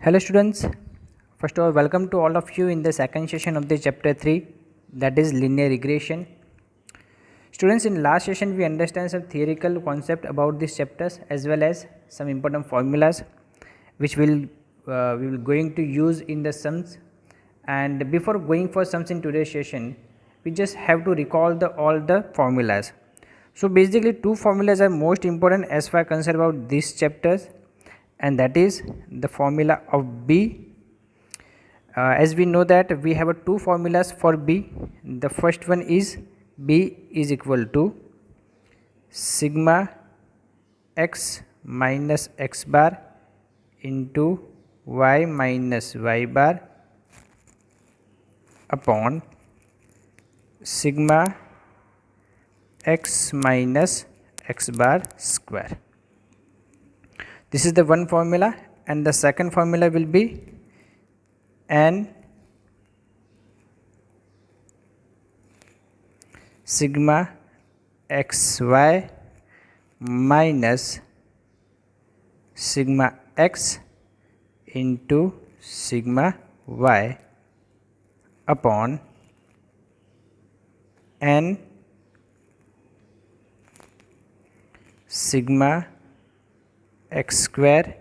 Hello students, first of all welcome to all of you in the second session of the chapter 3, that is linear regression. Students, in last session we understand some theoretical concept about these chapters as well as some important formulas which we will going to use in the sums. And before going for sums in today's session, we just have to recall all the formulas. So basically two formulas are most important as far concerned about these chapters, and that is the formula of B. As we know that we have two formulas for B. The first one is B is equal to sigma x minus x bar into y minus y bar upon sigma x minus x bar square. This is the one formula, and the second formula will be n sigma xy minus sigma x into sigma y upon n sigma x square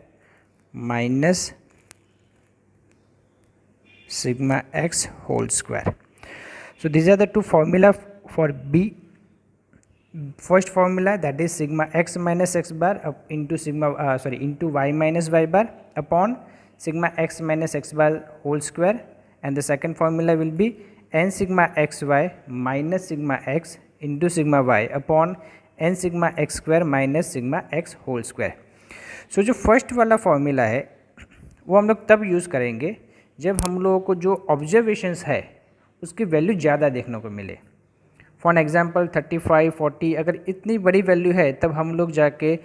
minus sigma x whole square. So these are the two formula for B. First formula, that is sigma x minus x bar into into y minus y bar upon sigma x minus x bar whole square, and the second formula will be n sigma xy minus sigma x into sigma y upon n sigma x square minus sigma x whole square. सो जो first वाला formula है वो हम लोग तब use करेंगे जब हम लोगों को जो ऑब्जर्वेशंस है उसकी वैल्यू ज़्यादा देखने को मिले. फॉर एग्जांपल 35, 40 अगर इतनी बड़ी वैल्यू है तब हम लोग जाके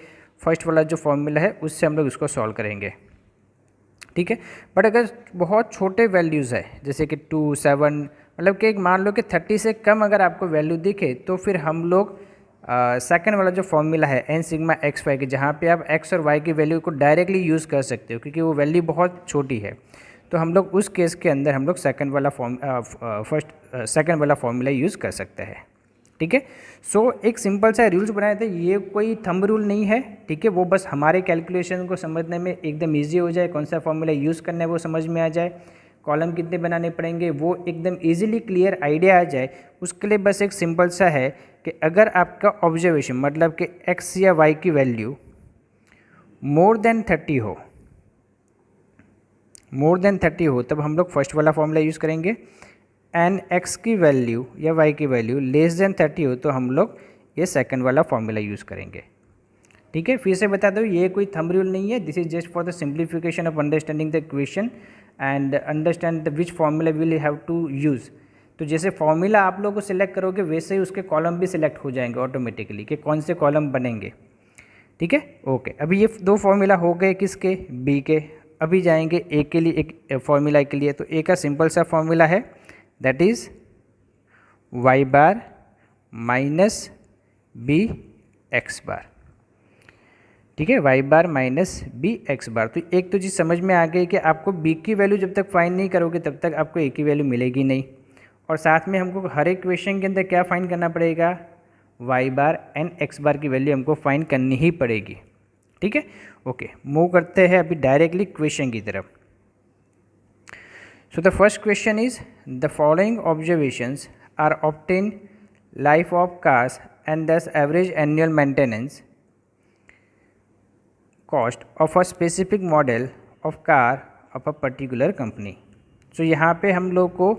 फर्स्ट वाला जो फॉर्मूला है उससे हम लोग इसको सॉल्व करेंगे. ठीक है. बट अगर बहुत छोटे वैल्यूज़ है जैसे कि 2, 7 मतलब कि मान लो कि 30 से कम अगर आपको वैल्यू दिखे तो फिर हम लोग सेकंड वाला जो फॉर्मूला है एन सिग्मा एक्स वाई के, जहाँ पे आप एक्स और वाई की वैल्यू को डायरेक्टली यूज़ कर सकते हो क्योंकि वो वैल्यू बहुत छोटी है. तो हम लोग उस केस के अंदर हम लोग सेकंड वाला फॉर्मूला यूज़ कर सकते हैं. ठीक है. सो एक सिंपल सा रूल्स बनाए थे, ये कोई थंब रूल नहीं है. ठीक है. वो बस हमारे कैलकुलेशन को समझने में एकदम ईजी हो जाए, कौन सा फॉर्मूला यूज़ करना है वो समझ में आ जाए, कॉलम कितने बनाने पड़ेंगे वो एकदम इजीली क्लियर आइडिया आ जाए. उसके लिए बस एक सिंपल सा है कि अगर आपका ऑब्जर्वेशन मतलब कि x या y की वैल्यू मोर देन 30 हो तब हम लोग फर्स्ट वाला फॉर्मूला यूज़ करेंगे. एंड x की वैल्यू या y की वैल्यू लेस देन 30 हो तो हम लोग ये सेकंड वाला फॉर्मूला यूज़ करेंगे. ठीक है. फिर से बता दो, ये कोई थंब रूल नहीं है. This is just for the simplification of understanding the equation and understand the which formula will have to use. तो जैसे फॉर्मूला आप लोग को सिलेक्ट करोगे वैसे ही उसके कॉलम भी सिलेक्ट हो जाएंगे ऑटोमेटिकली कि कौन से कॉलम बनेंगे. ठीक है. ओके. अभी ये दो फॉर्मूला हो गए किसके, बी के. अभी जाएंगे ए के लिए, एक फॉर्मूला के लिए. तो ए का सिंपल सा फॉर्मूला है, that is Y bar minus B x bar. ठीक है. Y bar minus B x bar. तो एक तो चीज़ समझ में आ गई कि आपको बी की वैल्यू जब तक फाइंड नहीं करोगे तब तक आपको ए की वैल्यू मिलेगी नहीं. और साथ में हमको हर एक क्वेश्चन के अंदर क्या फाइंड करना पड़ेगा, वाई बार एंड एक्स बार की वैल्यू हमको फाइंड करनी ही पड़ेगी. ठीक है. ओके. मूव करते हैं अभी डायरेक्टली क्वेश्चन की तरफ. So the first question is the following observations are obtain life of cars and this average annual maintenance cost of a specific model of car of a particular company. So यहाँ पे हम लोग को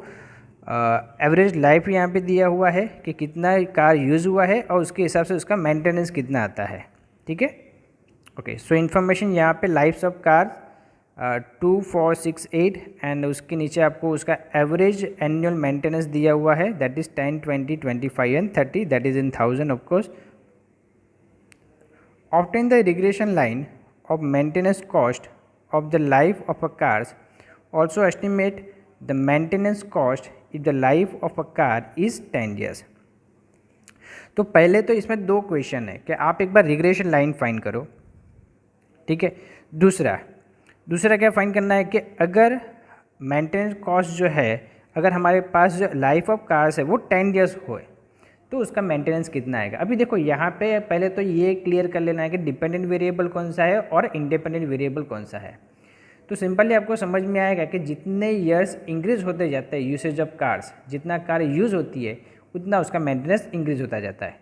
average life यहाँ पे दिया हुआ है कि कितना कार यूज़ हुआ है और उसके हिसाब से उसका मेंटेनेंस कितना आता है. ठीक है. ओके. सो इन्फॉर्मेशन यहाँ पे लाइफ्स ऑफ कार 2, 4, 6, 8 एंड उसके नीचे आपको उसका एवरेज एनुअल मेंटेनेंस दिया हुआ है, that is 10, 20, 25 and 30, that is in 1000 of course. Obtain the regression line of maintenance cost of the life of a cars. Also estimate the maintenance cost if the life of a car is 10 years. तो पहले तो इसमें दो question है कि आप एक बार regression line find करो. ठीक है. दूसरा दूसरा क्या फाइंड करना है कि अगर मेंटेनेंस कॉस्ट जो है, अगर हमारे पास जो लाइफ ऑफ कार्स है वो 10 ईयर्स होए तो उसका मेंटेनेंस कितना आएगा। अभी देखो यहाँ पे पहले तो ये क्लियर कर लेना है कि डिपेंडेंट वेरिएबल कौन सा है और इंडिपेंडेंट वेरिएबल कौन सा है। तो सिंपली आपको समझ में आएगा कि जितने ईयर्स इंक्रीज होते जाते हैं यूसेज ऑफ कार्स, जितना कार यूज़ होती है उतना उसका मेंटेनेंस इंक्रीज होता जाता है।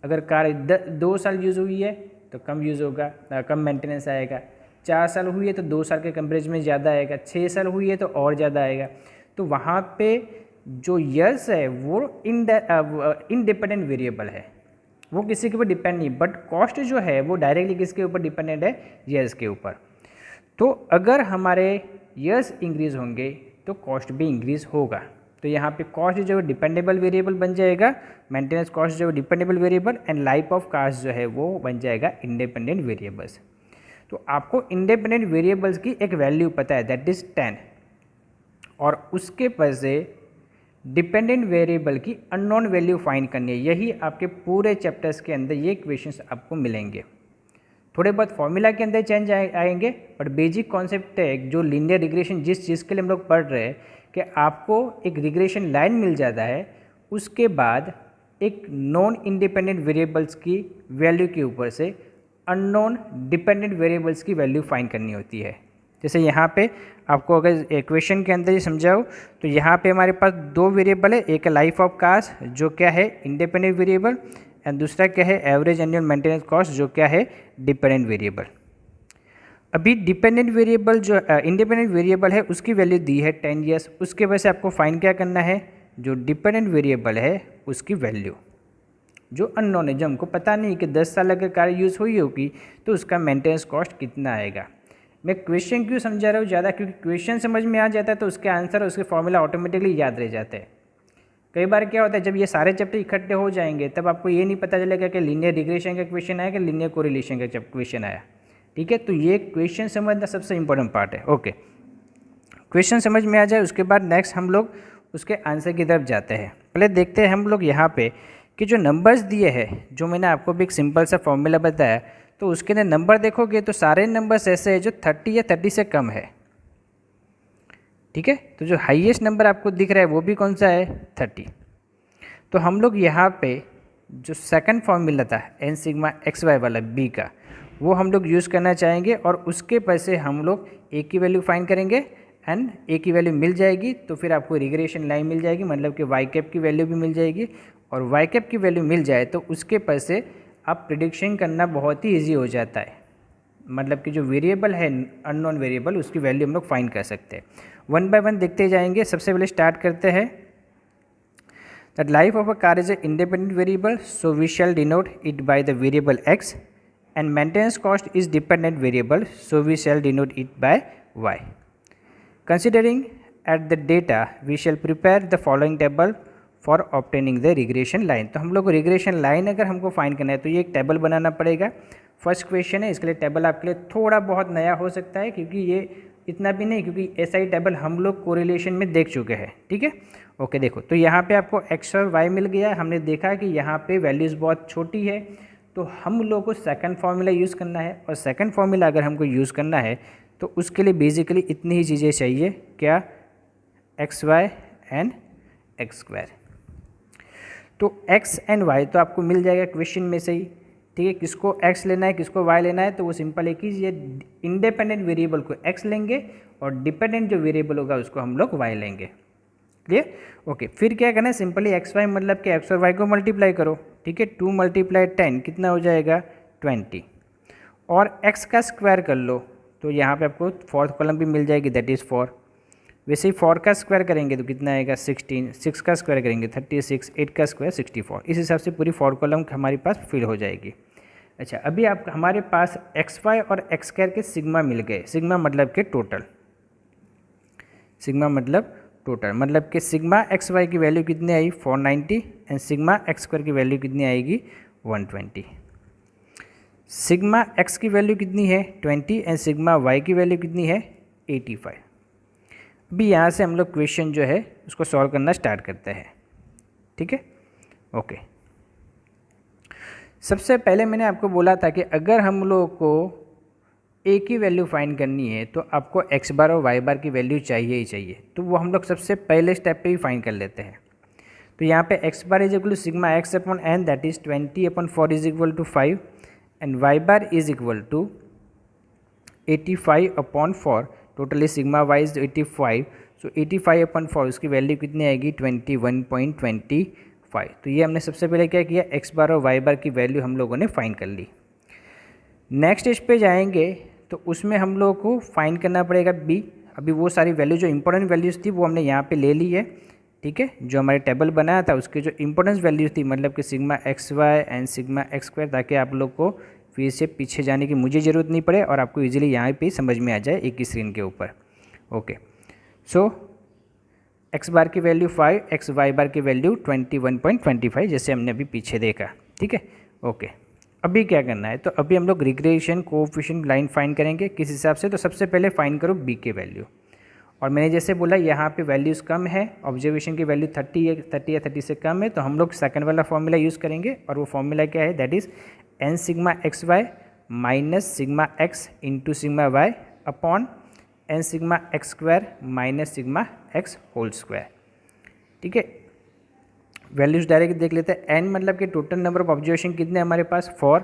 अगर कार 2 साल यूज़ हुई है तो कम यूज़ होगा, कम मेंटेनेंस आएगा। 4 साल हुई है तो 2 साल के कंपेरिजन में ज़्यादा आएगा। 6 साल हुई है तो और ज़्यादा आएगा। तो वहाँ पे जो ईयर्स है वो इंडिपेंडेंट वेरिएबल है, वो किसी के ऊपर डिपेंड नहीं, बट कॉस्ट जो है वो डायरेक्टली किसके ऊपर डिपेंडेंट है, ईयर्स के ऊपर। तो अगर हमारे ईयर्स इंक्रीज होंगे तो कॉस्ट भी इंक्रीज होगा। तो यहाँ पे कॉस्ट जो है डिपेंडेबल वेरिएबल बन जाएगा, मेंटेनेंस कॉस्ट जो है dependable variable, and life of cars जो है वो बन जाएगा इंडिपेंडेंट वेरिएबल्स। तो आपको इंडिपेंडेंट वेरिएबल्स की एक वैल्यू पता है, दैट इज़ 10, और उसके पर से डिपेंडेंट वेरिएबल की अननोन वैल्यू फाइंड करनी है। यही आपके पूरे चैप्टर्स के अंदर ये क्वेश्चंस आपको मिलेंगे। थोड़े बहुत फॉर्मूला के अंदर चेंज आएंगे, बट बेसिक कॉन्सेप्ट है जो लीनियर रिग्रेशन जिस चीज़ के लिए हम लोग पढ़ रहे हैं कि आपको एक रिग्रेशन लाइन मिल जाता है, उसके बाद एक नॉन इंडिपेंडेंट वेरिएबल्स की वैल्यू के ऊपर से अननोन डिपेंडेंट वेरिएबल्स की वैल्यू फाइंड करनी होती है। जैसे यहाँ पे आपको अगर इक्वेशन के अंदर ये समझाओ तो यहाँ पे हमारे पास 2 वेरिएबल है, एक लाइफ ऑफ कार्स जो क्या है इंडिपेंडेंट वेरिएबल, एंड दूसरा क्या है एवरेज एनुअल मेंटेनेंस कॉस्ट जो क्या है डिपेंडेंट वेरिएबल। अभी डिपेंडेंट वेरिएबल जो इंडिपेंडेंट वेरिएबल है उसकी वैल्यू दी है 10 ईयर्स, उसके वजह से आपको फाइंड क्या करना है, जो डिपेंडेंट वेरिएबल है उसकी वैल्यू जो अननोन है, जो हमको पता नहीं कि 10 साल अगर कार यूज़ हुई होगी तो उसका मेंटेनेंस कॉस्ट कितना आएगा। मैं क्वेश्चन क्यों समझा रहा हूँ ज़्यादा, क्योंकि क्वेश्चन समझ में आ जाता है तो उसके आंसर उसके फॉर्मूला ऑटोमेटिकली याद रह जाते हैं। कई बार क्या होता है जब ये सारे चैप्टर इकट्ठे हो जाएंगे तब आपको ये नहीं पता चलेगा कि लीनियर रिग्रेशन का क्वेश्चन आया कि लीनियर कोरिलेशन का क्वेश्चन आया। ठीक है, तो ये क्वेश्चन समझना सबसे इंपॉर्टेंट पार्ट है। ओके, क्वेश्चन समझ में आ जाए उसके बाद नेक्स्ट हम लोग उसके आंसर की तरफ जाते हैं। पहले देखते हैं हम लोग यहाँ पे कि जो नंबर्स दिए हैं, जो मैंने आपको भी एक सिंपल सा फॉर्मूला बताया, तो उसके अंदर नंबर देखोगे तो सारे नंबर्स ऐसे हैं जो 30 या 30 से कम है। ठीक है, तो जो हाईएस्ट नंबर आपको दिख रहा है वो भी कौन सा है, 30। तो हम लोग यहाँ पे जो सेकंड फॉर्मूला था एन सिग्मा एक्स वाई वाला बी का, वो हम लोग यूज़ करना चाहेंगे, और उसके पर से हम लोग ए की वैल्यू फाइंड करेंगे, एंड ए की वैल्यू मिल जाएगी तो फिर आपको रिग्रेशन लाइन मिल जाएगी, मतलब कि वाई कैप की वैल्यू भी मिल जाएगी, और वाई कैप की वैल्यू मिल जाए तो उसके पर से आप प्रिडिक्शन करना बहुत ही ईजी हो जाता है। मतलब कि जो वेरिएबल है अननोन वेरिएबल उसकी वैल्यू हम लोग फाइंड कर सकते हैं। 1 बाय 1 देखते जाएंगे। सबसे पहले स्टार्ट करते हैं। That life of a car is a independent variable, so we shall denote it by the variable x, and maintenance cost is dependent variable, so we shall denote it by y. Considering at the data we shall prepare the following table for obtaining the regression line. तो हम लोग को regression line अगर हमको find करना है तो ये एक टेबल बनाना पड़ेगा। फर्स्ट क्वेश्चन है, इसके लिए टेबल आपके लिए थोड़ा बहुत नया हो सकता है, क्योंकि ये इतना भी नहीं, क्योंकि ऐसा ही टेबल हम लोग कोरिलेशन में देख चुके हैं। ठीक है, ओके, देखो तो यहाँ पे आपको एक्स और वाई मिल गया। हमने देखा कि यहाँ पे वैल्यूज़ बहुत छोटी है, तो हम लोग को सेकंड फार्मूला यूज़ करना है, और सेकंड फार्मूला अगर हमको यूज़ करना है तो उसके लिए बेसिकली इतनी ही चीज़ें चाहिए, क्या, x y and x square. तो x एंड y तो आपको मिल जाएगा क्वेश्चन में से ही। ठीक है, किसको x लेना है किसको y लेना है, तो वो सिंपल है कि ये इंडिपेंडेंट वेरिएबल को x लेंगे और डिपेंडेंट जो वेरिएबल होगा उसको हम लोग y लेंगे। Clear, okay. फिर क्या करना है, सिंपली एक्स वाई मतलब कि x और y को मल्टीप्लाई करो। ठीक है, 2 × 10 कितना हो जाएगा, 20, और x का स्क्वायर कर लो तो यहाँ पे आपको फोर्थ कॉलम भी मिल जाएगी, दैट इज़ 4। वैसे ही 4 का स्क्वायर करेंगे तो कितना आएगा, 16, 6 का स्क्वायर करेंगे 36, 8 का स्क्वायर 64। इस हिसाब से पूरी 4 कॉलम हमारे पास फिल हो जाएगी। अच्छा, अभी आप हमारे पास एक्स वाई और एक्स स्क्वायर के सिग्मा मिल गए। सिग्मा मतलब के टोटल, सिग्मा मतलब टोटल, मतलब कि सिग्मा एक्स वाई की वैल्यू कितनी आई, 490, एंड सिग्मा एक्स स्क्वायर की वैल्यू कितनी आएगी, 120। सिग्मा एक्स की वैल्यू कितनी है, 20, एंड सिग्मा वाई की वैल्यू कितनी है, 85। अभी यहाँ से हम लोग क्वेश्चन जो है उसको सॉल्व करना स्टार्ट करते हैं। ठीक है, ओके। सबसे पहले मैंने आपको बोला था कि अगर हम लोग को ए की वैल्यू फाइंड करनी है तो आपको एक्स बार और वाई बार की वैल्यू चाहिए ही चाहिए, तो वो हम लोग सबसे पहले स्टेप पे ही फाइंड कर लेते हैं। तो यहाँ पे x bar is equal to sigma x upon n that is 20/4 is equal to 5 and y bar is equal to 85/4, totally sigma y is 85, so 85/4 उसकी वैल्यू कितनी आएगी 21.25। तो ये हमने सबसे पहले क्या किया, एक्स बार और वाई बार की वैल्यू हम लोगों ने फाइंड कर ली। नेक्स्ट स्टेज पे जाएंगे तो उसमें हम लोगों को फाइंड करना पड़ेगा बी। अभी वो सारी वैल्यू जो इंपॉर्टेंट वैल्यूज़ थी वो हमने यहाँ पे ले ली है, ठीक है। जो हमारे टेबल बनाया था उसके जो इंपॉर्टेंस वैल्यूज़ थी, मतलब कि sigma x y and sigma x square, ताकि आप लोग को फिर से पीछे जाने की मुझे ज़रूरत नहीं पड़े और आपको इजीली यहाँ पे समझ में आ जाए एक ही स्क्रीन के ऊपर। ओके, सो एक्स बार की वैल्यू 5, एक्स वाई बार की वैल्यू 21.25 जैसे हमने अभी पीछे देखा, ठीक है। ओके, अभी क्या करना है, तो अभी हम लोग रिग्रेशन कोएफिशिएंट लाइन फाइंड करेंगे किस हिसाब से। तो सबसे पहले फाइंड करो बी के वैल्यू, और मैंने जैसे बोला यहाँ पे वैल्यूज़ कम है, ऑब्जर्वेशन की वैल्यू 30 या 30 से कम है, तो हम लोग सेकंड वाला फॉर्मूला यूज़ करेंगे। और वो फॉर्मूला क्या है, that is n sigma x y minus sigma x into sigma y upon n sigma x square minus sigma x whole square, ठीक है। वैल्यूज़ डायरेक्ट देख लेते हैं। एन मतलब कि टोटल नंबर ऑफ ऑब्जर्वेशन कितने हमारे पास 4,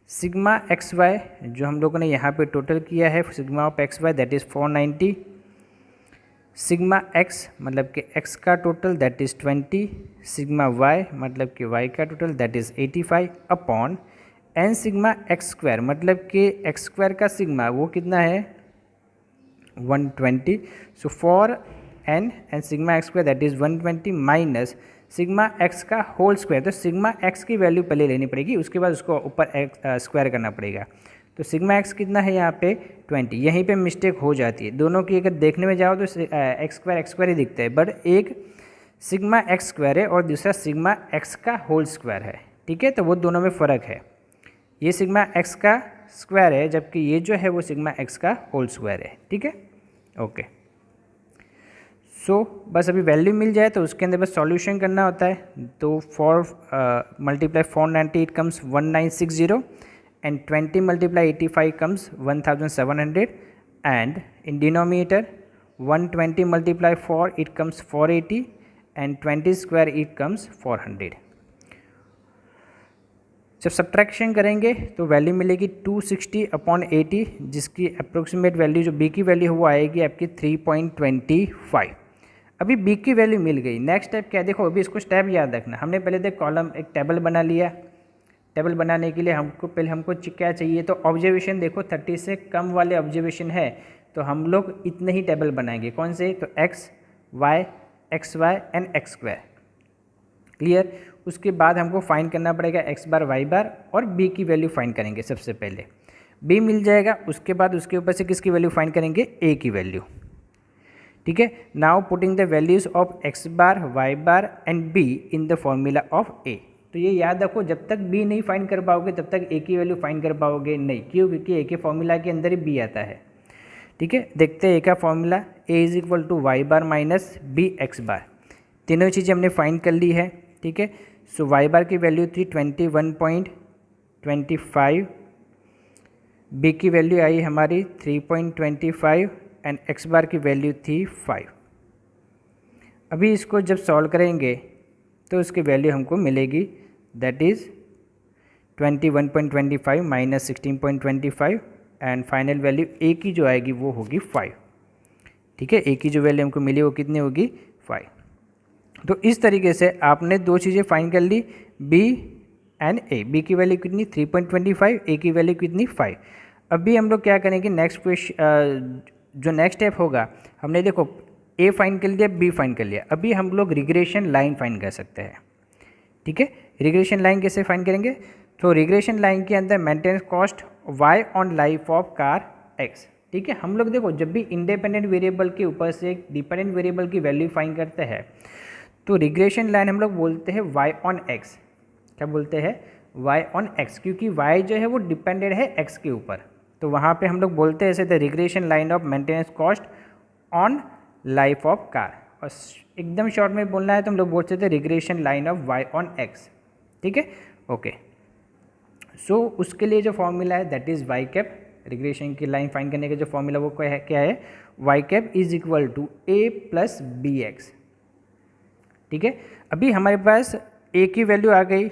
सिग्मा एक्स वाई जो हम लोगों ने यहाँ पे टोटल किया है sigma of x y that is 490, sigma x मतलब कि एक्स का total that is 20, sigma y मतलब कि वाई का total that is 85 upon n sigma x square मतलब कि एक्स स्क्वायर का सिग्मा वो कितना है 120, so for n and sigma x square that is 120 minus sigma x का होल स्क्वायर। तो सिग्मा एक्स की वैल्यू पहले लेनी पड़ेगी, उसके बाद उसको ऊपर स्क्वायर करना पड़ेगा। तो सिग्मा एक्स कितना है यहाँ पे 20, यहीं पे मिस्टेक हो जाती है। दोनों की अगर देखने में जाओ तो एक्स स्क्वायर ही दिखता है, बट एक सिग्मा एक्स स्क्वायर है और दूसरा सिग्मा एक्स का होल स्क्वायर है, ठीक है। तो वो दोनों में फ़र्क है, ये सिग्मा एक्स का स्क्वायर है जबकि ये जो है वो सिग्मा एक्स का होल स्क्वायर है, ठीक है। ओके, सो बस अभी वैल्यू मिल जाए तो उसके अंदर बस सॉल्यूशन करना होता है। तो 4 multiply 490 it comes 1960 and 20 multiply 85 comes 1700 and in denominator 120 multiply 4 it comes 480 and 20 square it comes 400। जब सब्ट्रैक्शन करेंगे तो वैल्यू मिलेगी 260/80 जिसकी अप्रोक्सीमेट वैल्यू जो बी की वैल्यू है वो आएगी आपकी 3.25। अभी बी की वैल्यू मिल गई, नेक्स्ट स्टेप क्या है देखो। अभी इसको स्टेप याद रखना, हमने पहले देख कॉलम एक टेबल बना लिया। टेबल बनाने के लिए हमको क्या चाहिए, तो ऑब्जर्वेशन देखो 30 से कम वाले ऑब्जर्वेशन है तो हम लोग इतने ही टेबल बनाएंगे। कौन से, तो x y and x square, clear. उसके बाद हमको फाइंड करना पड़ेगा एक्स बार वाई बार और बी की वैल्यू फाइंड करेंगे। सबसे पहले बी मिल जाएगा, उसके बाद उसके ऊपर से किसकी वैल्यू फाइंड करेंगे, ए की वैल्यू, ठीक है। Now putting the values of X bar Y bar and B in the formula of A. तो ये याद रखो, जब तक बी नहीं फाइंड कर पाओगे तब तक ए की वैल्यू फाइंड कर पाओगे नहीं, क्यों, क्योंकि ए के फॉर्मूला के अंदर ही बी आता है, ठीक है। देखते हैं ए का formula, A is equal to Y bar minus B x bar. तीनों चीज़ें हमने फाइंड कर ली है, ठीक है। सो वाई बार की वैल्यू थी 21.25, बी की वैल्यू आई हमारी 3.25 एंड एक्स बार की वैल्यू थी 5। अभी इसको जब सॉल्व करेंगे तो उसकी वैल्यू हमको मिलेगी that is 21.25 minus 16.25 and final value A की जो आएगी वो होगी 5, ठीक है। ए की जो वैल्यू हमको मिली वो कितनी होगी 5। तो इस तरीके से आपने दो चीज़ें फाइंड कर ली, बी एंड ए। बी की वैल्यू कितनी 3.25, ए की वैल्यू कितनी 5। अभी हम लोग क्या करेंगे, नेक्स्ट क्वेश्चन जो नेक्स्ट स्टेप होगा, हमने देखो ए फाइंड कर लिया, बी फाइंड कर लिया, अभी हम लोग रिग्रेशन लाइन फाइंड कर सकते हैं, ठीक है। रिग्रेशन लाइन कैसे फाइंड करेंगे, तो रिग्रेशन लाइन के अंदर maintenance cost y on life of car x, ठीक है। हम लोग देखो जब भी इंडिपेंडेंट वेरिएबल के ऊपर से डिपेंडेंट वेरिएबल की वैल्यू फाइंड करते हैं तो रिग्रेशन लाइन हम लोग बोलते हैं वाई ऑन एक्स। क्या बोलते हैं, वाई ऑन एक्स, क्योंकि वाई जो है वो डिपेंडेंट है एक्स के ऊपर, तो वहाँ पे हम लोग बोलते हैं ऐसे the regression line of maintenance cost on life of car. और एकदम शॉर्ट में बोलना है तो हम लोग बोलते थे regression line of y on x, ठीक है। ओके, सो उसके लिए जो फॉर्मूला है that is y cap regression की लाइन फाइंड करने का जो फॉर्मूला वो क्या है y cap is equal to a plus b x. ठीक है, अभी हमारे पास ए की वैल्यू आ गई।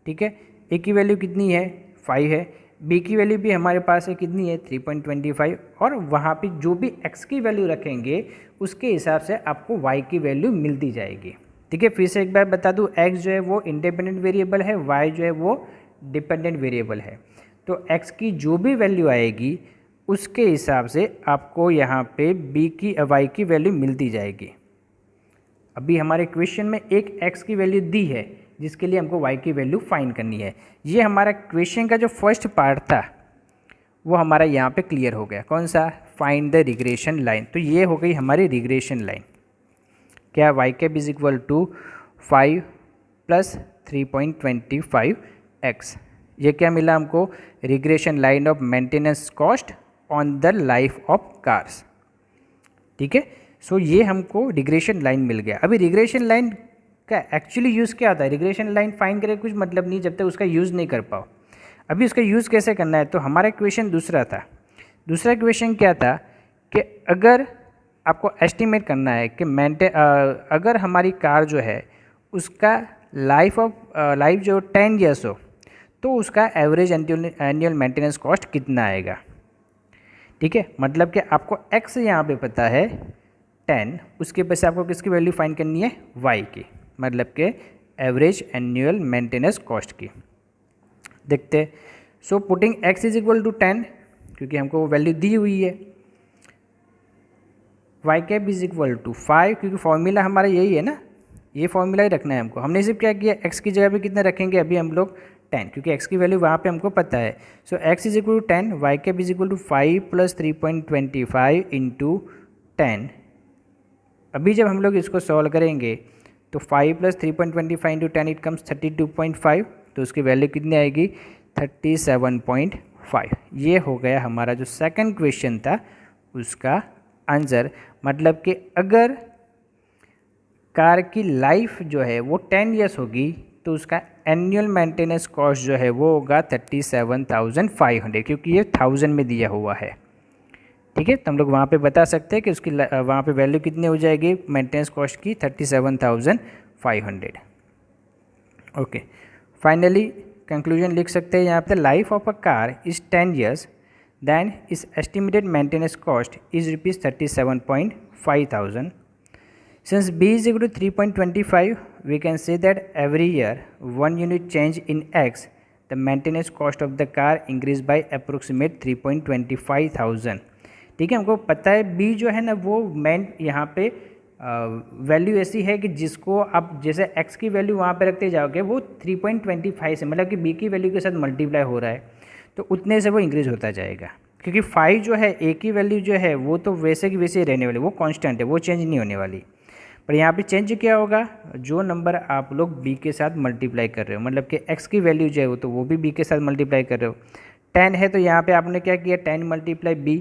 ठीक है, ए की वैल्यू कितनी है 5 है, बी की वैल्यू भी हमारे पास है कितनी है 3.25, और वहाँ पे जो भी एक्स की वैल्यू रखेंगे उसके हिसाब से आपको वाई की वैल्यू मिलती जाएगी। ठीक है, फिर से एक बार बता दूँ, एक्स जो है वो इंडिपेंडेंट वेरिएबल है, वाई जो है वो डिपेंडेंट वेरिएबल है। तो एक्स की जो भी वैल्यू आएगी उसके हिसाब से आपको यहाँ पे बी की वाई की वैल्यू मिलती जाएगी। अभी हमारे क्वेश्चन में एक एक्स की वैल्यू दी है जिसके लिए हमको वाई की वैल्यू फाइंड करनी है। ये हमारा क्वेश्चन का जो फर्स्ट पार्ट था वो हमारा यहाँ पे क्लियर हो गया। कौन सा? Find the regression line. तो ये हो गई हमारी रिग्रेशन लाइन। क्या? Y cap is equal to 5 plus 3.25 x. ये क्या मिला हमको? Regression line of maintenance cost on the life of cars. ठीक है, सो ये हमको रिग्रेशन लाइन मिल गया। अभी रिग्रेशन लाइन का एक्चुअली यूज़ क्या होता है? रिग्रेशन लाइन फाइंड करे कुछ मतलब नहीं जब तक उसका यूज़ नहीं कर पाओ। अभी उसका यूज़ कैसे करना है? तो हमारा क्वेश्चन दूसरा था। दूसरा क्वेश्चन क्या था कि अगर आपको एस्टिमेट करना है कि अगर हमारी कार जो है उसका लाइफ जो 10 ईयर्स हो तो उसका एवरेज एनुअल मेंटेनेंस कॉस्ट कितना आएगा। ठीक है, मतलब कि आपको एक्स यहाँ पे पता है 10, उसके ऊपर से आपको किसकी वैल्यू फाइंड करनी है? वाई की, मतलब कि एवरेज एनुअल मेंटेनेंस कॉस्ट की। देखते, so putting x is equal to 10 क्योंकि हमको वो वैल्यू दी हुई है, y cap is equal to 5 क्योंकि फॉर्मूला हमारा यही है ना, ये फॉर्मूला ही रखना है हमको। हमने सिर्फ क्या किया, एक्स की जगह पे कितना रखेंगे अभी हम लोग 10 क्योंकि एक्स की वैल्यू वहाँ पे हमको पता है। So X is equal to 10, Y cap is equal to 5 plus 3.25 into 10। अभी जब हम लोग इसको सॉल्व करेंगे तो 5 प्लस 3.25 इंटू 10 इट कम्स 32.5, तो उसकी वैल्यू कितनी आएगी? 37.5। ये हो गया हमारा जो सेकंड क्वेश्चन था उसका आंसर। मतलब कि अगर कार की लाइफ जो है वो 10 ईयर्स होगी तो उसका एनुअल मेंटेनेंस कॉस्ट जो है वो होगा 37,500 क्योंकि ये 1000 में दिया हुआ है। ठीक है, तो हम लोग वहाँ पे बता सकते हैं कि उसकी वहाँ पे वैल्यू कितनी हो जाएगी मेंटेनेंस कॉस्ट की? 37,500। ओके, फाइनली कंक्लूजन लिख सकते हैं यहाँ पे, life of a car is 10 years then this estimated maintenance cost is rupees 37,500। Since B is equal to 3.25, we can say that every year 1 unit change in X, the maintenance cost of the car increase by approximate 3.25,000। ठीक है, हमको पता है B जो है ना वो यहाँ पे वैल्यू ऐसी है कि जिसको आप जैसे X की वैल्यू वहाँ पे रखते जाओगे वो 3.25 से, मतलब कि B की वैल्यू के साथ मल्टीप्लाई हो रहा है तो उतने से वो इंक्रीज़ होता जाएगा। क्योंकि 5 जो है A की वैल्यू जो है वो तो वैसे की वैसे ही रहने वाली, वो कांस्टेंट है, वो चेंज नहीं होने वाली। पर यहाँ पे चेंज क्या होगा? जो नंबर आप लोग b के साथ मल्टीप्लाई कर रहे हो, मतलब कि x की वैल्यू जो है वो तो वो भी b के साथ मल्टीप्लाई कर रहे हो। 10 है तो यहाँ पे आपने क्या किया? 10 मल्टीप्लाई b,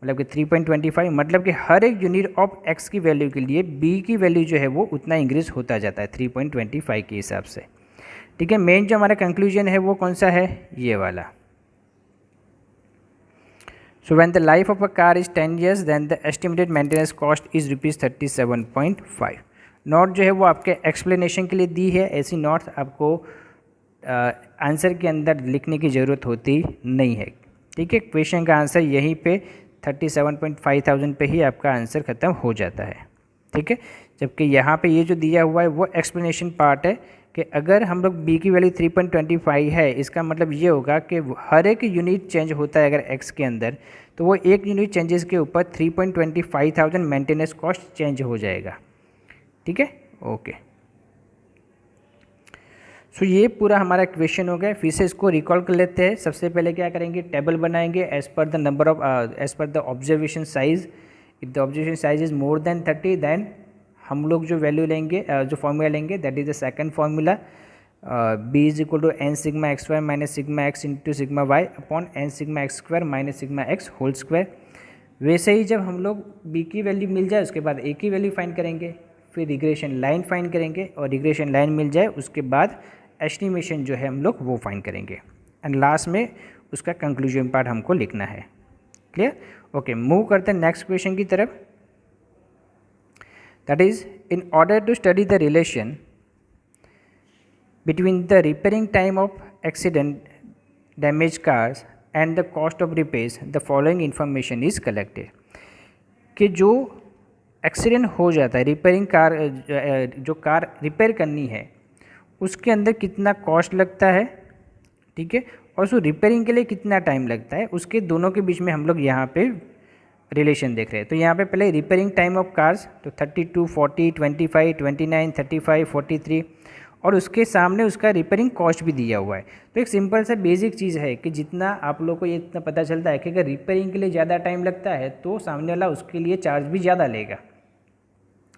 मतलब कि 3.25, मतलब कि हर एक यूनिट ऑफ x की वैल्यू के लिए b की वैल्यू जो है वो उतना इंक्रीज होता जाता है 3.25 के हिसाब से। ठीक है, मेन जो हमारा कंक्लूजन है वो कौन सा है? ये वाला। So when the life of a car is 10 years, then the estimated maintenance cost is rupees 37.5। Note जो है वो आपके एक्सप्लेनेशन के लिए दी है, ऐसी नोट्स आपको आंसर के अंदर लिखने की ज़रूरत होती नहीं है। ठीक है, क्वेश्चन का आंसर यहीं पे 37,500 पे ही आपका आंसर ख़त्म हो जाता है। ठीक है, जबकि यहाँ पे ये जो दिया हुआ है वो एक्सप्लेनेशन पार्ट है कि अगर हम लोग b की वैल्यू 3.25 है, इसका मतलब ये होगा कि हर एक यूनिट चेंज होता है अगर x के अंदर, तो वो एक यूनिट चेंजेस के ऊपर 3.25,000 मेंटेनेंस कॉस्ट चेंज हो जाएगा। ठीक है, ओके। सो ये पूरा हमारा क्वेश्चन हो गया। फिर से इसको रिकॉल कर लेते हैं। सबसे पहले क्या करेंगे? टेबल बनाएंगे as per the number of as per the observation size. If the observation size is more than 30 then हम लोग जो वैल्यू लेंगे, जो फॉर्मूला लेंगे that is the second formula, b is equal to n sigma x y minus sigma x into sigma y upon n sigma x square minus sigma x whole square. वैसे ही जब हम लोग b की value मिल जाए उसके बाद a की वैल्यू फाइंड करेंगे, फिर रिग्रेशन लाइन फाइंड करेंगे और रिग्रेशन लाइन मिल जाए उसके बाद एस्टिमेशन जो है हम लोग वो फाइंड करेंगे। एंड लास्ट में उसका कंक्लूजन पार्ट हमको लिखना है। क्लियर? ओके, मूव करते हैं नेक्स्ट क्वेश्चन की तरफ। That is, in order to study the relation between the repairing time of accident damaged cars and the cost of repairs, the following information is collected। कि जो accident हो जाता है, repairing car, जो car repair करनी है उसके अंदर कितना कॉस्ट लगता है, ठीक है, और उसको रिपेयरिंग के लिए कितना टाइम लगता है, उसके दोनों के बीच में हम लोग यहाँ पे रिलेशन देख रहे हैं। तो यहाँ पे पहले रिपेयरिंग टाइम ऑफ कार्स, तो 32, 40, 25, 29, 35, 43, और उसके सामने उसका रिपेयरिंग कॉस्ट भी दिया हुआ है। तो एक सिंपल सा बेसिक चीज़ है कि जितना आप लोग को ये इतना पता चलता है कि अगर रिपेयरिंग के लिए ज़्यादा टाइम लगता है तो सामने वाला उसके लिए चार्ज भी ज़्यादा लेगा,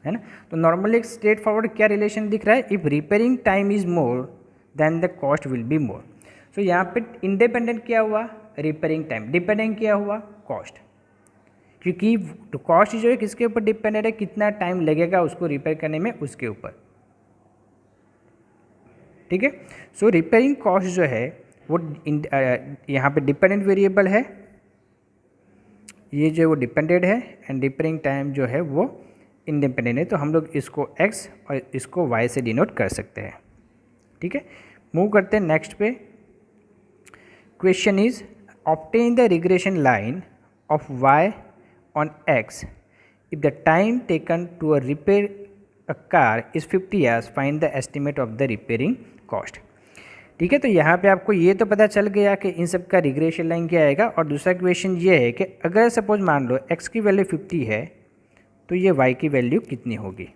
है ना। तो नॉर्मली एक स्ट्रेट फॉरवर्ड क्या रिलेशन दिख रहा है, if repairing time is more than the cost will be more. So यहाँ पे इंडिपेंडेंट क्या हुआ, रिपेयरिंग टाइम, डिपेंडेंट क्या हुआ, कॉस्ट, क्योंकि कॉस्ट जो है किसके ऊपर डिपेंडेंट है, कितना टाइम लगेगा उसको रिपेयर करने में, उसके ऊपर, ठीक है। सो रिपेयरिंग कॉस्ट जो है वो यहाँ पे डिपेंडेंट वेरिएबल है, ये जो वो डिपेंडेंट है, एंड रिपेयरिंग टाइम जो है वो इंडिपेंडेंट है। तो हम लोग इसको x और इसको y से डिनोट कर सकते हैं, ठीक है। मूव करते हैं नेक्स्ट पे। Question is, obtain the regression line of y on x if the time taken to repair a car is 50 hours, find the estimate of the repairing cost, ठीक है। तो यहाँ पे आपको ये तो पता चल गया कि इन सब का रिग्रेशन लाइन क्या आएगा। और दूसरा क्वेश्चन ये है कि अगर सपोज मान लो x की वैल्यू 50 है तो ये y की वैल्यू कितनी होगी,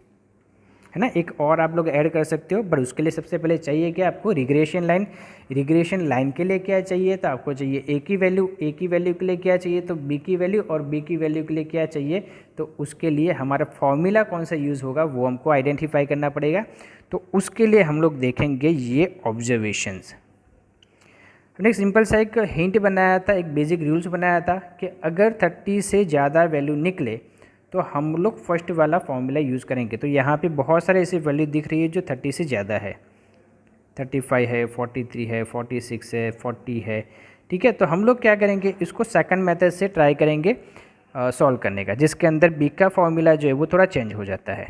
है ना। एक और आप लोग ऐड कर सकते हो, बट उसके लिए सबसे पहले चाहिए कि आपको रिग्रेशन लाइन। रिग्रेशन लाइन के लिए क्या चाहिए, तो आपको चाहिए a की वैल्यू, a की वैल्यू के लिए क्या चाहिए, तो b की वैल्यू, और b की वैल्यू के लिए क्या चाहिए, तो उसके लिए हमारा फॉर्मूला कौन सा यूज़ होगा वो हमको आइडेंटिफाई करना पड़ेगा। तो उसके लिए हम लोग देखेंगे ये ऑब्जर्वेशंस। हमने एक सिंपल सा एक हिंट बनाया था, एक बेसिक रूल्स बनाया था कि अगर 30 से ज़्यादा वैल्यू निकले तो हम लोग फर्स्ट वाला फॉर्मूला यूज़ करेंगे। तो यहाँ पे बहुत सारे ऐसी वैल्यू दिख रही है जो 30 से ज़्यादा है, 35 है, 43 है, 46 है, 40 है, ठीक है। तो हम लोग क्या करेंगे, इसको सेकंड मेथड से ट्राई करेंगे सॉल्व करने का, जिसके अंदर बी का फॉर्मूला जो है वो थोड़ा चेंज हो जाता है।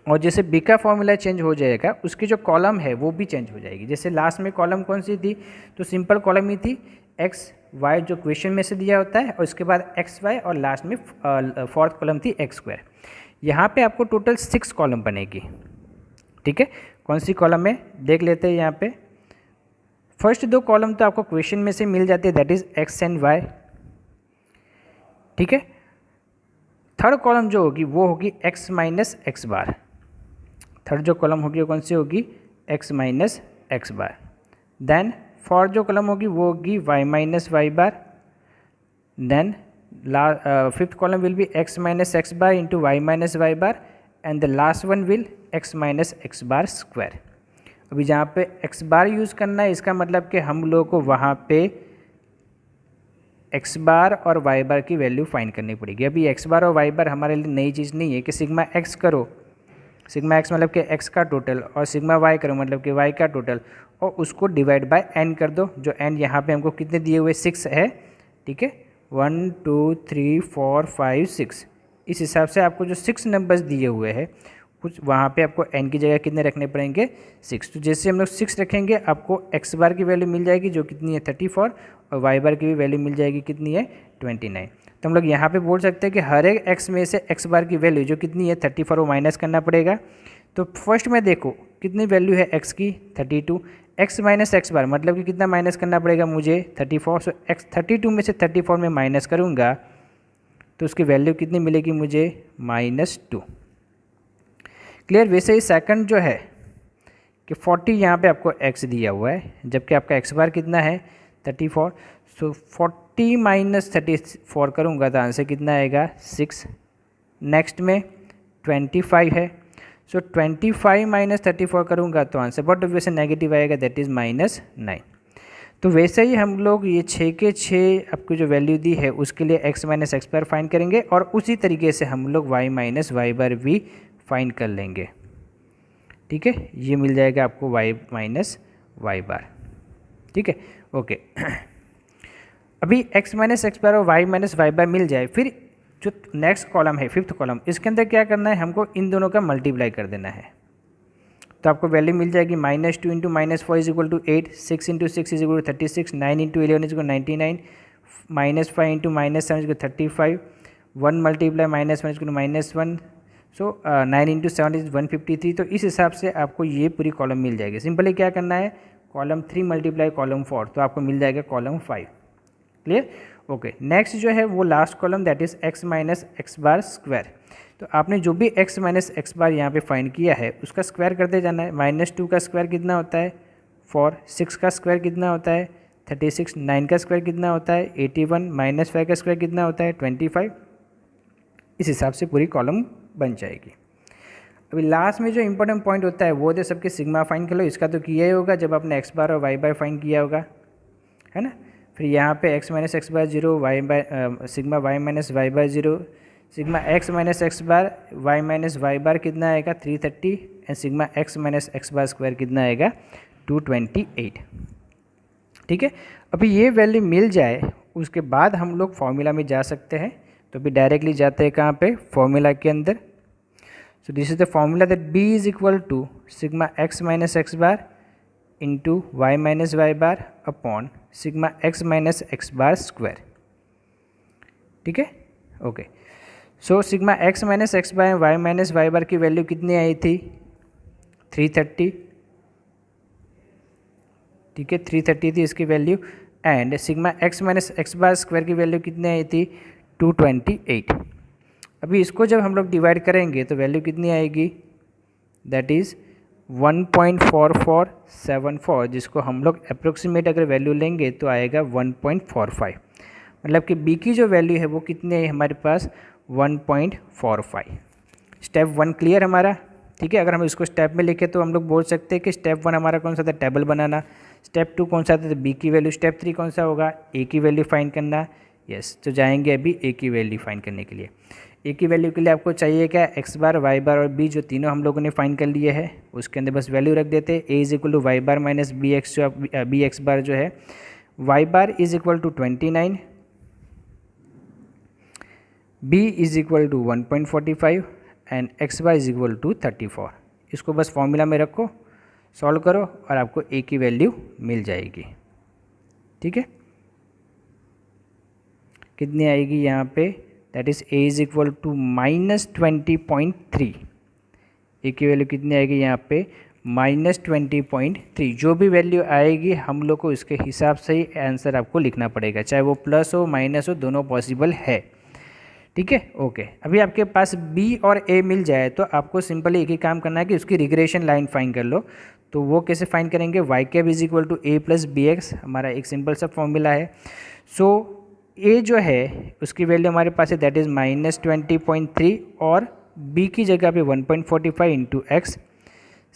और जैसे बी का फॉर्मूला चेंज हो जाएगा उसकी जो कॉलम है वो भी चेंज हो जाएगी। जैसे लास्ट में कॉलम कौन सी थी, तो सिंपल कॉलम ही थी एक्स वाई जो क्वेश्चन में से दिया होता है, और उसके बाद एक्स वाई, और लास्ट में फोर्थ कॉलम थी एक्स स्क्वायर। यहाँ पे आपको टोटल 6 कॉलम बनेगी, ठीक है। कौन सी कॉलम है देख लेते हैं। यहाँ पे फर्स्ट 2 कॉलम तो आपको क्वेश्चन में से मिल जाती है, that is x and y, ठीक है। थर्ड कॉलम जो होगी वो होगी x minus x bar. Third जो कॉलम होगी वो कौन सी होगी, x minus x bar. Then fourth जो कॉलम होगी वो होगी y minus Y bar. Then fifth column will be x minus x bar into Y minus Y bar, and the last one will x minus x bar square. अभी जहाँ पे x बार use करना है इसका मतलब कि हम लोगों को वहाँ पे एक्स बार और वाई बार की वैल्यू फाइंड करनी पड़ेगी। अभी एक्स बार और वाई बार हमारे लिए नई चीज़ नहीं है कि सिग्मा एक्स करो, सिग्मा एक्स मतलब कि एक्स का टोटल, और सिग्मा वाई करो मतलब कि वाई का टोटल, और उसको डिवाइड बाय एन कर दो। जो एन यहाँ पे हमको कितने दिए हुए 6 है, ठीक है, 1 2 3 4 5 6। इस हिसाब से आपको जो 6 नंबर्स दिए हुए हैं कुछ वहाँ पे आपको एन की जगह कितने रखने पड़ेंगे, 6। तो जैसे हम लोग 6 रखेंगे आपको एक्स बार की वैल्यू मिल जाएगी जो कितनी है 34, और वाई बार की भी वैल्यू मिल जाएगी कितनी है 29। तो हम लोग यहाँ पे बोल सकते हैं कि हर एक एक्स में से एक्स बार की वैल्यू जो कितनी है 34 वो माइनस करना पड़ेगा। तो फर्स्ट में देखो कितनी वैल्यू है एक्स की 32, एक्स माइनस एक्स बार मतलब कि कितना माइनस करना पड़ेगा मुझे 34। सो एक्स 32 में से 34 में माइनस करूँगा तो उसकी वैल्यू कितनी मिलेगी मुझे -2। क्लियर। वैसे ही सेकंड जो है कि 40 यहाँ पे आपको x दिया हुआ है जबकि आपका x बार कितना है 34। सो 40 माइनस 34 करूँगा तो आंसर कितना आएगा 6। नेक्स्ट में 25 है, सो 25 माइनस 34 करूँगा तो आंसर बट वैसे नेगेटिव आएगा, दैट इज़ -9। तो वैसे ही हम लोग ये 6 के 6 आपको जो वैल्यू दी है उसके लिए x माइनस एक्स बार फाइंड करेंगे, और उसी तरीके से हम लोग y माइनस वाई बार भी फाइंड कर लेंगे। ठीक है, ये मिल जाएगा आपको y माइनस वाई बार। ठीक है, ओके। अभी x माइनस एक्स बार और y माइनस वाई बार मिल जाए, फिर जो नेक्स्ट कॉलम है, फिफ्थ कॉलम, इसके अंदर क्या करना है, हमको इन दोनों का मल्टीप्लाई कर देना है। तो आपको वैल्यू मिल जाएगी -2 into -4 is equal to 8, 6 into 6 is equal to 36, 9 into 11 is equal 99, -5 into -7 is equal 35, 1 multiply -1 is equal to -1, so 9 into 7 is 153। तो इस हिसाब से आपको ये पूरी कॉलम मिल जाएगी। सिंपली क्या करना है, कॉलम 3 मल्टीप्लाई कॉलम 4, तो आपको मिल जाएगा कॉलम 5। Clear, okay. नेक्स्ट जो है वो last column, that is x minus x bar square. तो आपने जो भी x माइनस एक्स बार यहाँ पे फाइंड किया है उसका स्क्वायर करते जाना है। -2 का स्क्वायर कितना होता है 4, 6 का स्क्वायर कितना होता है 36, 9 का स्क्वायर कितना होता है 81, -5 का स्क्वायर कितना होता है 25। इस हिसाब से पूरी कॉलम बन जाएगी। अभी लास्ट में जो इंपॉर्टेंट पॉइंट होता है वो तो सबके सिग्मा फाइंड कर लो। इसका तो किया ही होगा जब आपने x बार और y बार फाइंड किया होगा, है ना। फिर यहाँ पे x माइनस एक्स बार 0, सिग्मा y माइनस वाई बार 0, सिग्मा x माइनस एक्स बार y माइनस वाई बार कितना आएगा 330, and sigma x minus x bar square कितना आएगा 228। ठीक है, अभी ये वैल्यू मिल जाए उसके बाद हम लोग फॉर्मूला में जा सकते हैं। तो अभी डायरेक्टली जाते हैं कहाँ पे, फॉर्मूला के अंदर। So this is the formula that b is equal to sigma x minus x bar into Y minus Y bar upon sigma x minus x bar square. ठीक है, okay. So sigma x minus x bar Y minus Y bar की value कितनी आई थी 330। ठीक है, 330 थी इसकी value, and sigma x minus x bar square की वैल्यू कितनी आई थी 228। अभी इसको जब हम लोग डिवाइड करेंगे तो वैल्यू कितनी आएगी, दैट इज़ 1.4474, जिसको हम लोग अप्रोक्सीमेट अगर वैल्यू लेंगे तो आएगा 1.45। मतलब कि b की जो वैल्यू है वो कितनी है हमारे पास 1.45। स्टेप 1 क्लियर हमारा। ठीक है, अगर हम इसको स्टेप में लिखें तो हम लोग बोल सकते हैं कि स्टेप 1 हमारा कौन सा था, टेबल बनाना। स्टेप 2 कौन सा था, तो b की वैल्यू। स्टेप 3 कौन सा होगा, a की वैल्यू फाइंड करना। यस, तो जाएंगे अभी a की वैल्यू फाइंड करने के लिए। a की वैल्यू के लिए आपको चाहिए क्या, x बार वाई बार और b, जो तीनों हम लोगों ने फाइंड कर लिए हैं उसके अंदर बस वैल्यू रख देते हैं। a is equal to Y bar minus B x, जो बी एक्स बार जो है y bar is equal to 29, b is equal to 1.45 and x bar is equal to 34। इसको बस फॉर्मूला में रखो, सॉल्व करो और आपको a की वैल्यू मिल जाएगी। ठीक है, कितनी आएगी यहाँ पे, that is a is equal to -20.3। A की वैल्यू कितनी आएगी यहाँ पे -20.3। जो भी वैल्यू आएगी हम लोग को इसके हिसाब से ही आंसर आपको लिखना पड़ेगा, चाहे वो प्लस हो माइनस हो, दोनों पॉसिबल है। ठीक है, ओके। अभी आपके पास b और a मिल जाए तो आपको सिंपली एक ही काम करना है कि उसकी रिग्रेशन लाइन फाइंड कर लो। तो वो कैसे फाइंड करेंगे, y cap is equal to a plus b x, हमारा एक सिंपल सा फॉर्मूला है। सो a जो है उसकी वैल्यू हमारे पास है दैट इज़ -20.3, और b की जगह पे 1.45 इंटू एक्स।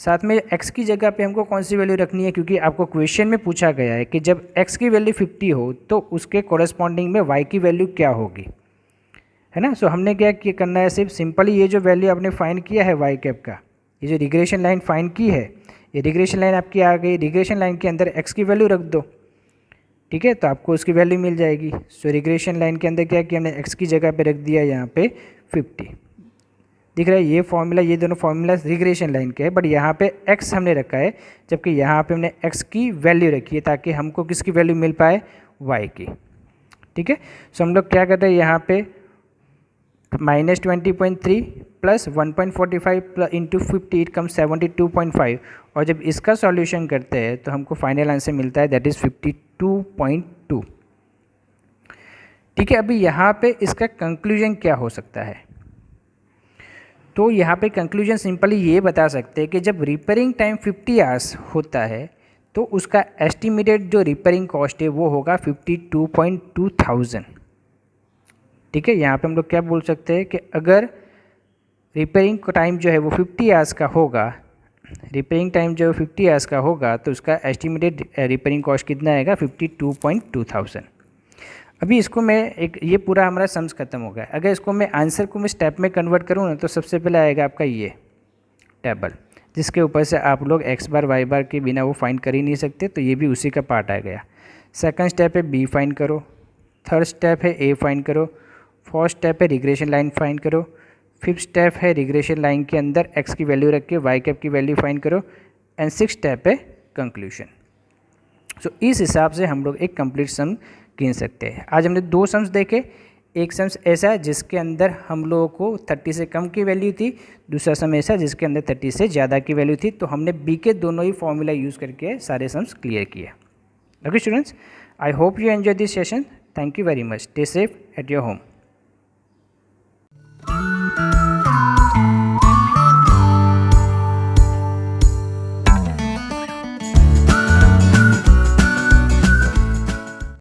साथ में x की जगह पे हमको कौन सी वैल्यू रखनी है, क्योंकि आपको क्वेश्चन में पूछा गया है कि जब x की वैल्यू 50 हो तो उसके कॉरेस्पॉन्डिंग में y की वैल्यू क्या होगी, है ना। सो हमने क्या करना है, सिर्फ सिंपली ये जो वैल्यू आपने फाइंड किया है y कैप का, ये जो रिग्रेशन लाइन फाइंड की है, ये रिग्रेशन लाइन आपकी आ गई। रिग्रेशन लाइन के अंदर x की वैल्यू रख दो, ठीक है, तो आपको उसकी वैल्यू मिल जाएगी। सो रिग्रेशन लाइन के अंदर क्या किया हमने, x की जगह पे रख दिया यहाँ पे 50। दिख रहा है ये फॉर्मूला, ये दोनों फार्मूला रिग्रेशन लाइन के है, बट यहाँ पे x हमने रखा है, जबकि यहाँ पे हमने x की वैल्यू रखी है ताकि हमको किसकी वैल्यू मिल पाए, y की। ठीक है, सो हम लोग क्या करते हैं यहाँ पे -20.3 प्लस 1.45 इंटू 50 इट कम 72.5, और जब इसका सॉल्यूशन करते हैं तो हमको फाइनल आंसर मिलता है दैट इज़ 52.2। ठीक है, अभी यहाँ पे इसका कंक्लूजन क्या हो सकता है, तो यहाँ पे कंक्लूजन सिंपली ये बता सकते हैं कि जब रिपेयरिंग टाइम 50 आवर्स होता है तो उसका एस्टिमेटेड जो रिपेयरिंग कॉस्ट है वो होगा 52.2 थाउजेंड। ठीक है, यहाँ पे हम लोग क्या बोल सकते हैं कि अगर रिपेयरिंग टाइम जो है वो 50 आवर्स का होगा, रिपेयरिंग टाइम जो 50 आवर्स का होगा तो उसका एस्टिमेटेड रिपेयरिंग कॉस्ट कितना आएगा 52.2 थाउजेंड। अभी इसको मैं एक, ये पूरा हमारा सम्स खत्म हो गया। अगर इसको मैं आंसर को मैं स्टेप में कन्वर्ट करूँ ना तो सबसे पहले आएगा आपका ये टेबल, जिसके ऊपर से आप लोग एक्स बार वाई बार के बिना वो फाइंड कर ही नहीं सकते, तो ये भी उसी का पार्ट आ गया। सेकंड स्टेप है बी फाइंड करो, थर्ड स्टेप है ए फाइंड करो, फोर्थ स्टेप है रिग्रेशन लाइन फाइंड करो, फिफ्थ स्टेप है रिग्रेशन लाइन के अंदर एक्स की वैल्यू रख के वाई कैप की वैल्यू फाइंड करो, एंड सिक्स स्टेप है कंक्लूजन। सो इस हिसाब से हम लोग एक कंप्लीट सम गिन सकते हैं। आज हमने दो सम्स देखे, एक सम्स ऐसा है जिसके अंदर हम लोगों को 30 से कम की वैल्यू थी, दूसरा सम ऐसा है जिसके अंदर 30 से ज़्यादा की वैल्यू थी। तो हमने बी के दोनों ही फॉर्मूला यूज़ करके सारे सम्स क्लियर किए। Okay students, I hope you enjoy this session. Thank you very much. Stay safe at your home.